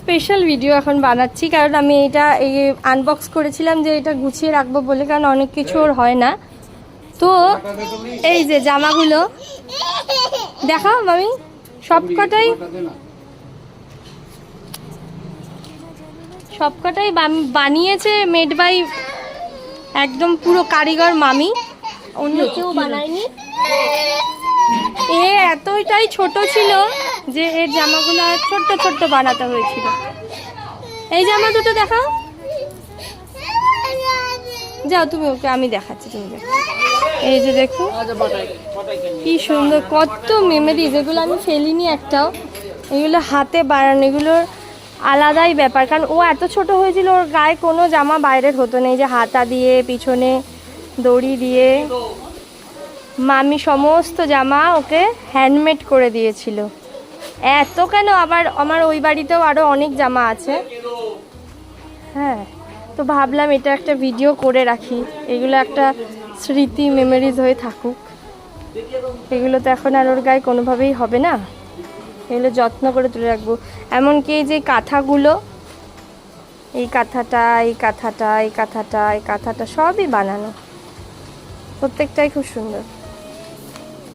Special video এখন বানাচ্ছি, কারণ আমি এটা এই আনবক্স করেছিলাম যে এটা গুছিয়ে রাখবো বলে, কারণ অনেক কিছু ওর হয় না। তো এই যে জামাগুলো দেখাও মামি, সবকটাই বানিয়েছে মেড বাই একদম পুরো কারিগর মামি, অন্য কেউ বানায়নি। এ এতটাই ছোট ছিল যে এর জামাগুলো ছোট্ট ছোট্ট বানাতে হয়েছিল। এই জামা দুটো দেখাও, যাও তুমি ওকে, আমি দেখাচ্ছি, তুমি দেখো। এই যে দেখো কি সুন্দর, কত মেমোরিজ, এগুলো আমি ফেলিনি একটাও। এগুলো হাতে বানানো, এগুলোর আলাদাই ব্যাপার, কারণ ও এত ছোট হয়েছিল, ওর গায়ে কোনো জামা বাইরের হতো না। এই যে হাতা দিয়ে, পিছনে দড়ি দিয়ে মামি সমস্ত জামা ওকে হ্যান্ডমেড করে দিয়েছিল। এত কেন, আবার আমার ওই বাড়িতেও আরও অনেক জামা আছে। হ্যাঁ, তো ভাবলাম এটা একটা ভিডিও করে রাখি, এগুলো একটা স্মৃতি মেমোরিজ হয়ে থাকুক। এগুলো তো এখন আর ওর গায়ে কোনোভাবেই হবে না, এগুলো যত্ন করে তুলে রাখবো। এমনকি এই যে কাঁথাগুলো, এই কাঁথাটা, এই কাঁথাটা, এই কাঁথাটা, এই কাঁথাটা সবই বানানো, প্রত্যেকটাই খুব সুন্দর।